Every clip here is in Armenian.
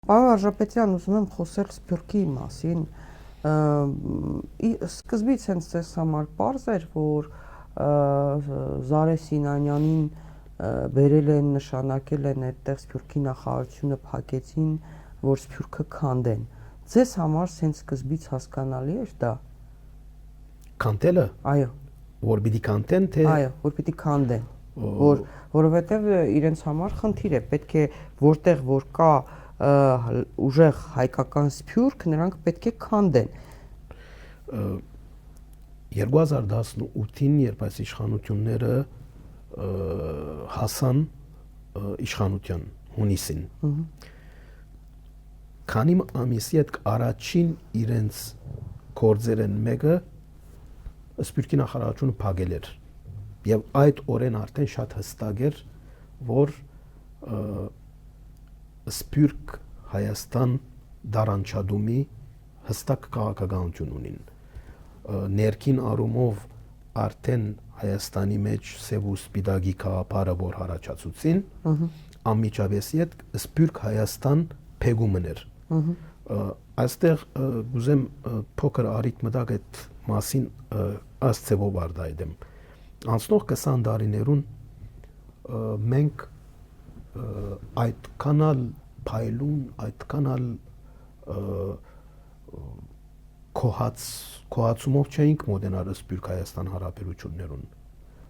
Պարոն Արժապետյան, ուզում եմ խոսել Սփյուռքի մասին։ Սկզբից հենց ձեզ համար պարզ էր, որ Զարե Սինանյանին բերել են, նշանակել են այդտեղ Սփյուռքի նախարարությունը փակեցին, որ Սփյուռքը քանդեն։ Ձեզ համար հենց սկզբից հասկանալի էր դա։ Քանդելը։ Այո։ Որ պիտի քանդեն, թե այո, որ պիտի քանդեն։ Որովհետև իրենց համար խնդիր է, պետք է որտեղ որ կա ուժեղ հայկական Սփյուռք, նրանք պետք է քանդեն։ 2018-ին, երբ այս իշխանությունները հասան իշխանության հունիսին, քանի ամիսի հետ առաջին իրենց գործերեն մեկը Սփյուռքի նախարարությունը փակել էր, եւ այդ օրեն արդեն շատ հստակ էր, որ Սփյուռք Հայաստան դարանչադումի հստակ քաղաքականություն ունին։ Ներքին առումով արդեն Հայաստանի մեջ սև ու սպիտակի քաղաքարը որ հարաճացուցին, անմիջապես հետ Սփյուռք Հայաստան փեգումն էր։ Այստեղ ուզեմ փոքր արիք մտակ այդ մասին ասցեվով արդայդեմ։ Անցնող 20 տարիներուն մենք այդ կանալ փայլուն, այդ կանալ կոհացումով չէինք մոդենալ Սփյուռք Հայաստան հարաբերություններուն,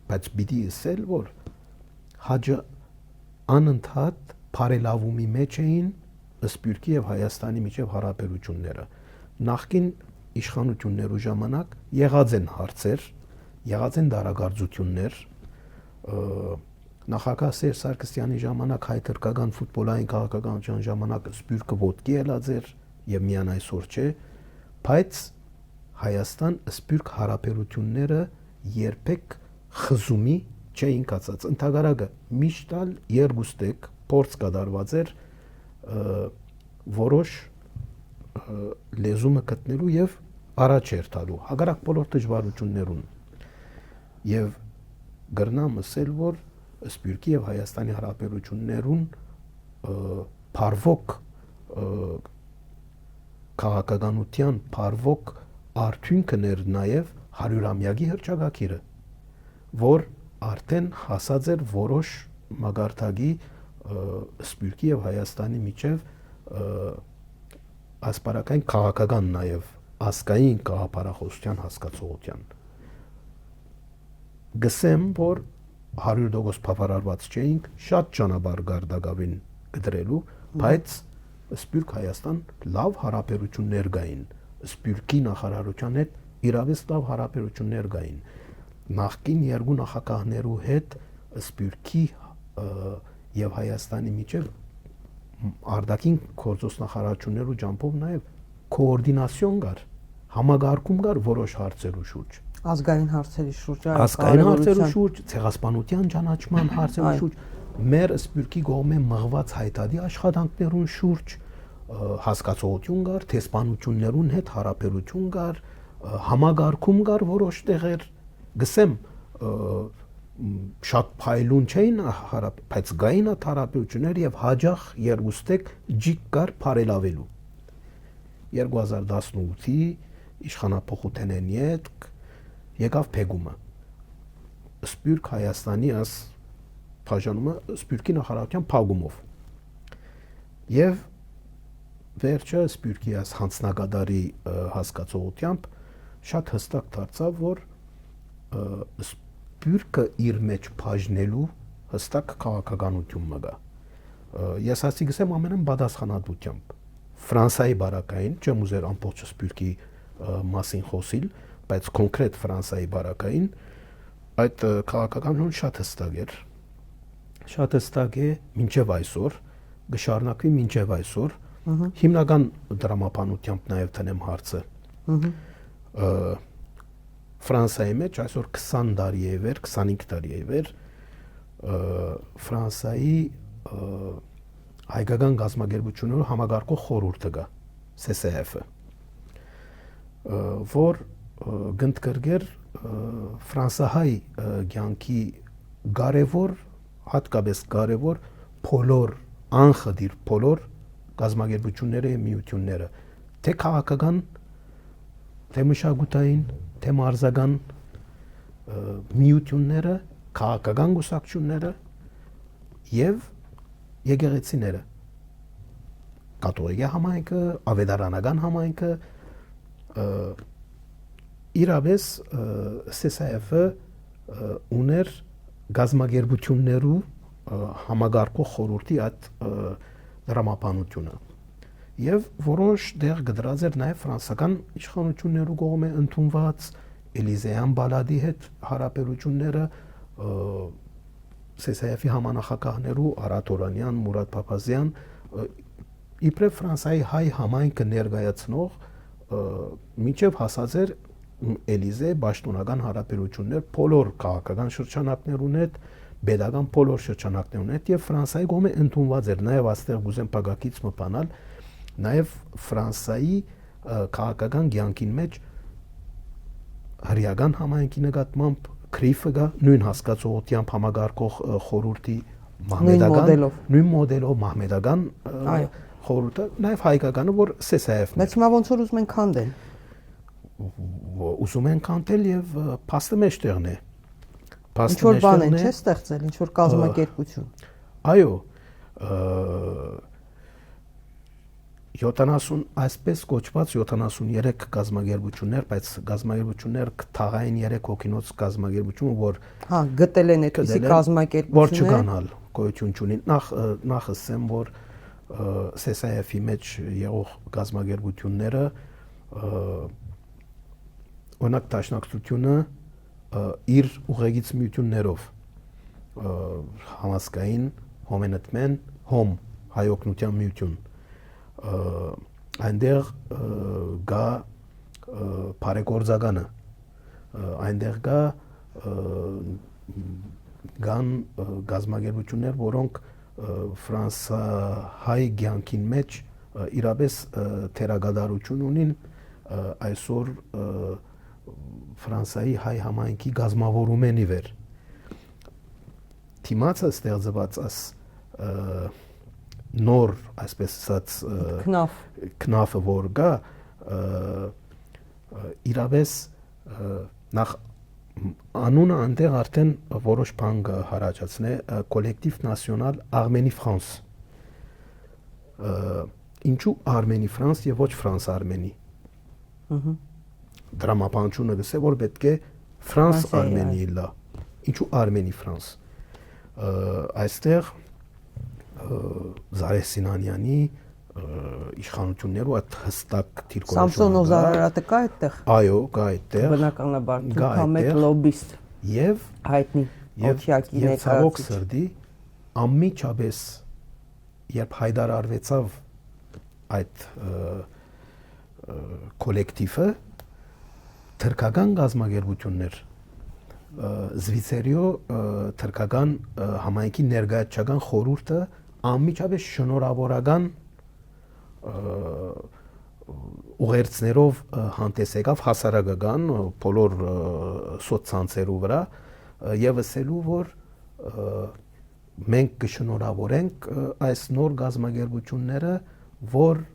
բայց պիտի ասել, որ հաջը անընդհատ բարելավումի մեջ էին Սփյուռքի եւ Հայաստանի միջև հարաբերությունները։ Նախկին իշխանություններու ժամանակ եղած են հարցեր, եղած են դարակարծություններ, նախագահ Սերժ Սարգսյանի ժամանակ հայ-թուրքական ֆուտբոլային քաղաքականության ժամանակ Սփյուռքը ոտքի ելած էր եւ միայն այսօր չէ, բայց Հայաստան Սփյուռք հարաբերությունները երբեք խզումի չէին կացած։ Ընդհանրակը միշտ երկուստեք փորձ կատարված էր որոշ լեզումը գտնելու եւ առաջ երթալու հակառակ բոլոր դժվարություններուն։ Եվ գրնամ ասել, որ Սփյուռքի եւ Հայաստանի հարաբերություններուն փարվոք քաղաքականության փարվոք արդյունքն էր նաեւ 100-ամյակի հռչակագիրը, որ արդեն հասած էր որոշ մագարտակի Սփյուռքի եւ Հայաստանի միջև ասպարակային քաղաքական նաեւ ազգային գաղափարախոսության հասկացողության։ Գսեմ, որ 100% բավարարված չէինք, շատ ճանապարհ գարդագավին գտրելու, բայց Սփյուռք Հայաստան լավ հարաբերություններ կային, Սփյուռքի նախարարության հետ իրավես լավ հարաբերություններ կային։ Նախկին երկու նախագահներու հետ Սփյուռքի եւ Հայաստանի միջև արտաքին գործոստնախարարություններու ջամփով նաեւ կոորդինացիոն կար, համագարկում կար որոշ հարցերու շուրջ։ Ազգային հարցերի շուրջ, ազգային հարցերու շուրջ, ցեղասպանության ճանաչման հարցերու շուրջ, մեր Սփյուռքի կողմէ մղված հայտարարի աշխատանքներուն շուրջ հասկացողություն կար, տեսփանություններուն հետ հարաբերություն կար, համագարկում կար որոշ տեղեր, գսեմ շատ փայլուն չէին, բայց գային հարաբերություններ եւ հաջող երկուստեք ջիկ կար բարելավելու։ 2018-ի իշխանապողութենեն հետ եկավ փեգումը։ Սփյուռք Հայաստանի աս բաժանումը Սփյուռքի նախարարության փակումով։ Եվ վերջը Սփյուռքի աս հանձնագետարի հասկացողությամբ շատ հստակ դարձավ, որ Սփյուռքը իր մեջ բաժնելու հստակ քաղաքականություն մգա։ Ես ասի գսեմ ամենայն պատասխանատվությամբ Ֆրանսիայի բարակային, չեմ ուզեր ամբողջ Սփյուռքի մասին խոսիլ, բայց կոնկրետ Ֆրանսիայի բարակային այդ քաղաքականությունը շատ հստակ էր։ Շատ հստակ է մինչև այսօր, գշարունակվի մինչև այսօր, հիմնական դրամապանությամբ նաև տնեմ հարցը։ Ֆրանսիայի մեջ այսօր 20 տարի է վեր, 25 տարի է վեր Ֆրանսիայի հայկական գազագերբությունների համագարկող խորհուրդը կա, CCF-ը, որ գնդկրգեր ֆրանսահայ կյանքի կարևոր, հատկապես կարևոր բոլոր անխդիր բոլոր գազագերբությունները եւ միությունները, թե քաղաքական, թե մշակութային, թե մարզական միությունները, քաղաքական գուսակցությունները եւ եկեղեցիները, կաթողիկ համայնքը, ավետարանական համայնքը, իրավես ՍՍԱՖ-ը ուներ գազագերբություններու համագարկող խորհրդի այդ դրամապանությունը եւ որոշ դեղ գդրած էր նաեւ ֆրանսական իշխանություններու կողմէ ընդունված Էլիզեյան բալադի հետ հարաբերությունները ՍՍԱՖ-ի համանախագահներու Արարատ Օրանյան, Մուրադ Փափազյան իբրև Ֆրանսիայի հայ համայնքը ներկայացնող մինչև հասած էր Էլիզե պաշտոնական հարաբերություններ բոլոր քաղաքական շրջանակներուն հետ, pedagogan բոլոր շրջանակներուն հետ եւ Ֆրանսիայի կողմէ ընդունված էր նաեւ այստեղ գուզեմ փակակից մտանալ նաեւ Ֆրանսիայի քաղաքական ցանկին մեջ հրեական համայնքի նկատմամբ քրիֆը գա նույն հասկացողությամբ համագարկող խորհրդի մահմեդական նույն մոդելով մահմեդական խորհուրդը նաեւ հայկականը որ ՍՍԱՖ-ն Բայց հիմա ոնց որ ուզում են քանդել ուզում են քանդել եւ փաստը մեջտեղն է Ինչ որ բան են չէ ստեղծել ինչ որ կազմակերպություն Այո 70 այսպես կոչված 73 գազագերբություններ, բայց գազագերբություններ թաղային 3 հոգինոց գազագերբությունը, որ հա գտել են այդպիսի գազագերբություններ, որ չկանալ գոյություն չունի։ Նախ ասեմ, որ ՍՍԱՖ-ի մեջ եղող գազագերբությունները օրինակ դաշնակցությունը իր ուղեգից միություններով համասկային հոմենտմեն հոմ հայօգնության միություն այնտեղ գա բարեգործականը այնտեղ կան գազագերբություններ որոնք ֆրանսահայ ցանկին մեջ իրապես թերագադարություն ունին այսօր Ֆրանսիայի հայ համայնքի գազམավորումենի վեր թիմացը ստեղծված աս նոր այսպես ասած քնաֆը որ գա իրապես նախ անունը այնտեղ արդեն որոշ բան հարաճացնե կոլեկտիվ նացիոնալ Arménie France ինչու Arménie France եւ ոչ France Arménie դրամապանությունը գսե որ պետք է France Arménie լա ինչու Arménie France այստեղ Զարե Սինանյանի իշխանություններու այդ հստակ թիրքորոշումը Սամսոն Օզարարատը կա այդտեղ այո կա այդտեղ բնականաբար թուրքամետ լոբիստ եւ հայտնի օթյակի ներկայացուցիչ սրդի ամիջապես երբ հայտարարվեցավ այդ կոլեկտիվը թրքական գազագերբություններ Զվիցերիո թրքական համայնքի ներկայացական խորհուրդը անմիջապես շնորհավորական ուղերձներով հանդես եկավ հասարակական բոլոր սոցցանցերու վրա եւ ասելու որ մենք կշնորհավորենք այս նոր գազագերբությունները որ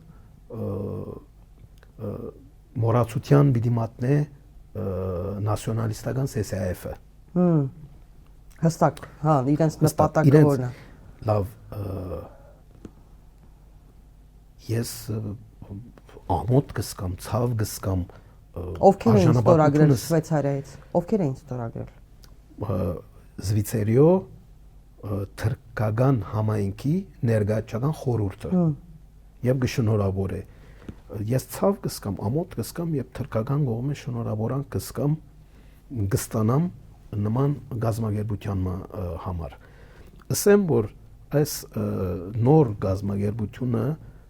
մորացության պիտի մատնե նացիոնալիստական ՍՍԱՖ-ը հստակ հա իրենց նպատակը որն է լավ ես ամոթ կսկամ ցավ կսկամ ովքեր են ստորագրել Շվեյցարիայից ովքեր են ստորագրել Զվիցերիո թրքական համայնքի ներկայացական խորհուրդը եւ գշնորհավոր է ես ցավ կսկամ ամոթ կսկամ եւ թրքական կողմը շնորհավորան կսկամ գստանամ նման գազագերբության համար ասեմ որ այս նոր գազագերբությունը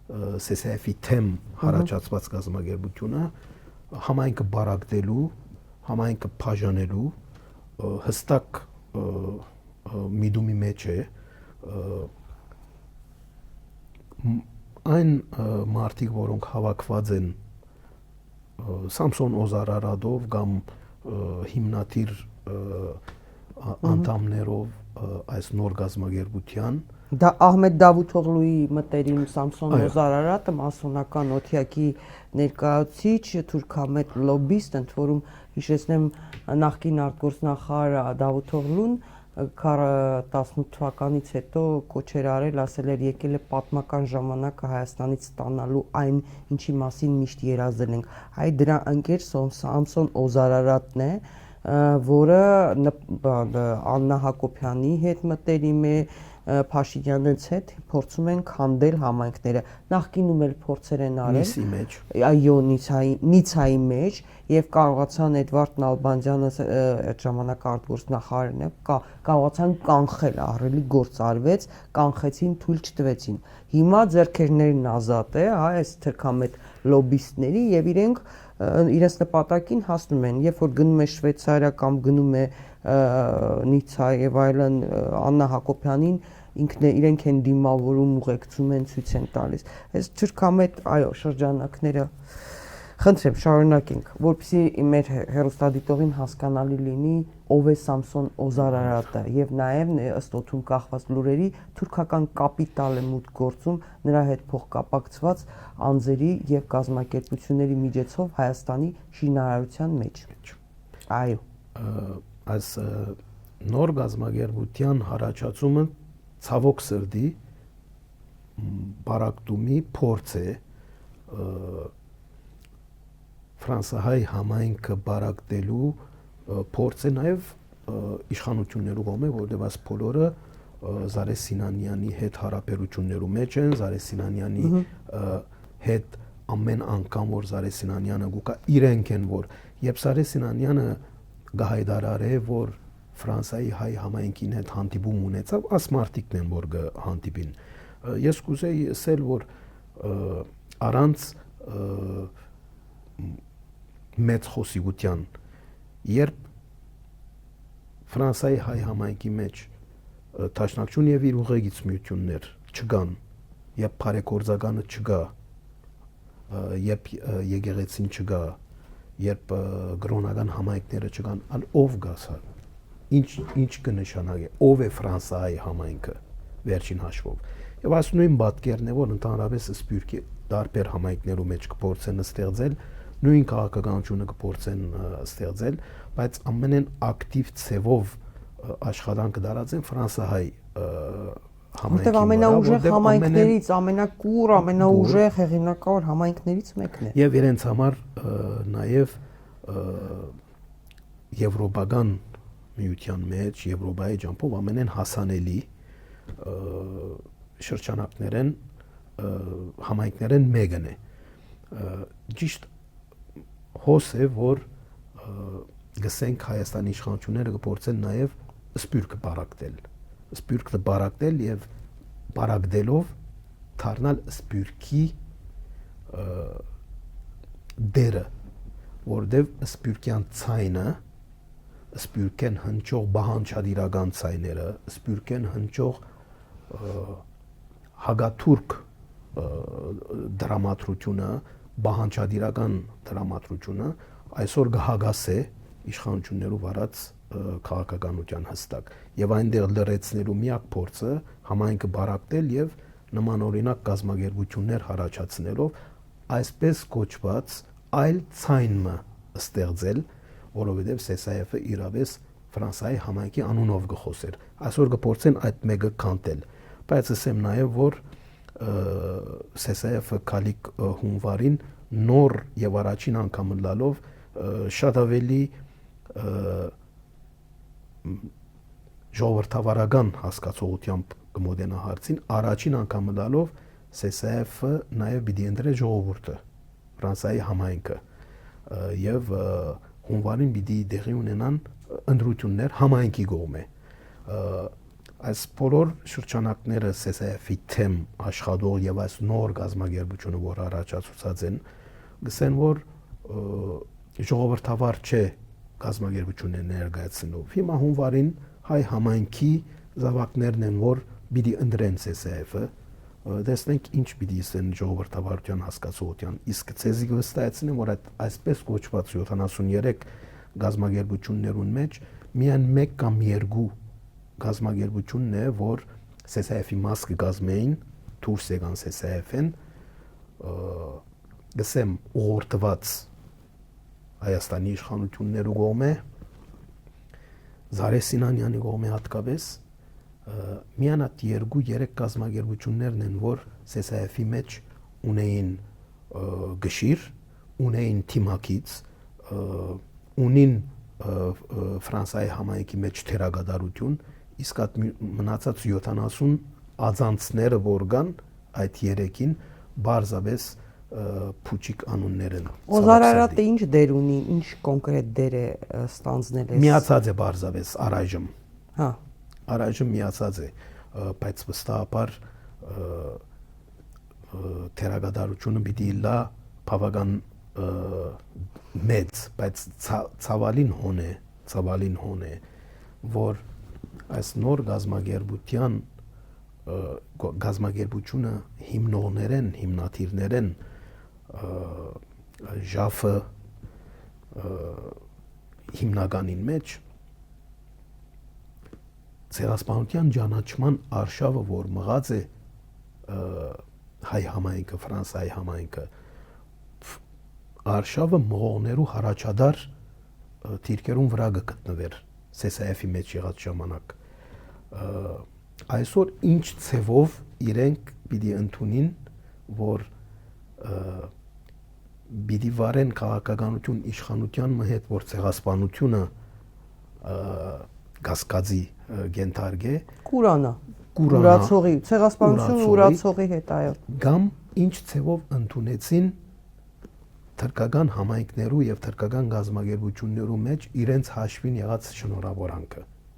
ՍՍԱՖ-ի թեմ հարաճացված գազագերբությունը համայնքը բարակտելու համայնքը բաժանելու հստակ միդումի մեջ է այն մարդիկ որոնք հավաքված են Սամսոն Օզարարադով կամ հիմնադիր անդամներով այս նոր գազագերբության Դա Ահմեդ Դավութօղլուի մտերիմ Սամսոն Օզարարատը մասոնական օթյակի ներկայացուցիչ թուրքամետ լոբիստ, ընդ որում հիշեցնեմ նախկին արտգործնախարար Դավութօղլուն 18 թվականից հետո կոչեր արել, ասել էր եկել է պատմական ժամանակը Հայաստանից ստանալու այն, ինչի մասին միշտ երազել ենք։ Հայ դրա ընկեր Սամսոն Օզարարատն է, որը Աննա Հակոբյանի հետ մտերիմ է, Փաշինյանից հետ փորձում են քանդել համայնքները։ Նախկինում էլ փորձեր են արել։ Նիսի մեջ։ Այո, Նիցայի մեջ եւ կարողացան Էդվարդ Նալբանդյանը այդ ժամանակ արտգործնախարարն է, կարողացան կանխել, ահռելի գործ արվեց, կանխեցին, թույլ չտվեցին։ Հիմա ձեռքերներն ազատ է, այս թրքամետ լոբիստների եւ իրենց նպատակին հասնում են, երբ որ գնում է Շվեյցարիա կամ գնում է Նիցա եւ այլն Աննա Հակոբյանին իրենք են դիմավորում, ուղեկցում են, ցույց են տալիս։ Այս թուրքամետ, այո, շրջանակները խնդրեմ շարունակենք, որպեսզի մեր հեռուստադիտողին հասկանալի լինի ով է Սամսոն Օզարարատը եւ նաեւ ըստ օդում կախված լուրերի թուրքական կապիտալ է մուտք գործում նրա հետ փոխկապակցված անձերի եւ կազմակերպությունների միջոցով Հայաստանի շինարարության մեջ։ Այո, այս նոր գազագերբության հարաճացումը ցավոք սրտի բարակտումի փորձ է ֆրանսահայ համայնքը բարակտելու փորձ է նաև իշխանություններու կողմէ, որտեղ այս բոլորը Զարե Սինանյանի հետ հարաբերություններու մեջ են, Զարե Սինանյանի հետ ամեն անգամ որ Զարե Սինանյանը գուկա իրենք են որ երբ Զարե Սինանյանը գահայդարարե որ Ֆրանսայի հայ համայնքին հետ հանդիպում ունեցավ, աս մարտիկն են որ հանդիպին։ Ես կուզեի ասել որ առանց մեծ խոսիգության երբ Ֆրանսայի հայ համայնքի մեջ տաշնակցություն եւ իր ուղեգից միություններ չկան, երբ բարեգործականը չկա, երբ եկեղեցին չկա, երբ գրոնական համայնքները չկան, ով գասա ինչ կնշանակի ով է Ֆրանսայի համայնքը վերջին հաշվով եւ այս նույն պատկերն է որ ընդհանրապես սպյուրքի տարբեր համայնքներու մեջ կփորձեն ստեղծել նույն քաղաքականությունը կփորձեն ստեղծել բայց ամենեն ակտիվ ցևով աշխատանք դարած են ֆրանսահայ Որտեւ ամենաուժեղ համայնքներից, ամենակուր, ամենաուժեղ հեղինակավոր համայնքներից մեկն է։ Եվ իրենց համար նաեւ եվրոպական միության մեջ, Եվրոպայի ջամփով ամենեն հասանելի շրջանակներեն համայնքներեն մեկն է։ Ճիշտ հոս է որ գսենք Հայաստանի իշխանությունները կփորձեն նաեւ սպյուրքը բարակտել եւ բարակդելով դառնալ սպյուրքի դերը որտեւ սպյուրքյան ցայնը սպյուրքեն հնչող բահանջադիրական ցայները սպյուրքեն հնչող հագաթուրք դրամատրությունը բահանջադիրական դրամատրությունը այսօր գահագասե իշխանություններու վարած քաղաքականության հստակ եւ այնտեղ լրացնելու միակ փորձը համայնքը բարակտել եւ նմանօրինակ կազմակերպություններ հարաճացնելով այսպես կոչված այլ ցայնը ստեղծել որովհետեւ ՍՍԱՖ-ը իրավես Ֆրանսայի համայնքի անունով գխոսեր այսօր կփորձեն այդ մեկը քանտել բայց ասեմ նաեւ որ ՍՍԱՖ-ը քալիկ հունվարին նոր եւ առաջին անգամ լալով շատ ավելի ժողովրդավարական հասկացողությամբ կմոդենա հարցին առաջին անգամ լալով ՍՍԱՖ-ը նաեւ պիտի ընտրե ժողովուրդը Ֆրանսիայի համայնքը եւ հունվարին պիտի դեղի ունենան ընտրություններ համայնքի կողմէ այս բոլոր շրջանակները ՍՍԱՖ-ի թեմ աշխատող եւ այս նոր գազագերբությունը որ առաջացած են գսեն որ ժողովրդավար չէ գազագերբությունը ներկայացնող հիմա հունվարին հայ համայնքի զավակներն են որ պիտի ընտրեն ՍՍԱՖ-ը տեսնենք ինչ պիտի ասեն ժողովրդավարության հասկացողության իսկ ցեզի վստահեցնեմ որ այսպես կոչված 73 գազագերբություններուն մեջ միայն 1 կամ 2 գազագերբությունն է որ SSF-ի մաս կգազմեին, դուրս եկան SSF-ն, գսեմ ուղղորդված Հայաստանի իշխանություններու կողմէ, Զարե Սինանյանի կողմէ հատկապես միանատ 2-3 կազմակերպություններն են, որ SSF-ի մեջ ունեին գշիր, ունեին թիմակից, ունին Ֆրանսիայի համայնքի մեջ թերագադարություն, իսկ այդ մնացած 70 ածանցները որ կան այդ 3-ին բարձավես փուչիկ անուններ են։ Օզարարատը ինչ դեր ունի, ինչ կոնկրետ դեր է ստանձնել է։ Միացած է բարձավես առայժմ։ Հա։ Առայժմ միացած է, բայց վստահաբար թերագադարությունը պիտի լա բավական մեծ, բայց ցավալին հոն է, որ այս նոր գազագերբությունը հիմնադիրներեն ժաֆը հիմնականին մեջ ցեղասպանության ճանաչման արշավը, որ մղած է հայ համայնքը, Ֆրանսիայի համայնքը, արշավը մղողներու հարաճադար դիրքերուն վրա գտնվեր SSF-ի մեջ եղած ժամանակ։ Այսօր ինչ ցևով իրենք պիտի ընդունին, որ պիտի վարեն քաղաքականություն իշխանության հետ, որ ցեղասպանությունը կասկածի գենթարգ է, Կուրանա ուրացողի, ցեղասպանությունը ուրացողի հետ, այո։ Կամ ինչ ցևով ընդունեցին թրկական համայնքներու եւ թրկական գազագերբություններու մեջ իրենց հաշվին եղած շնորհավորանքը։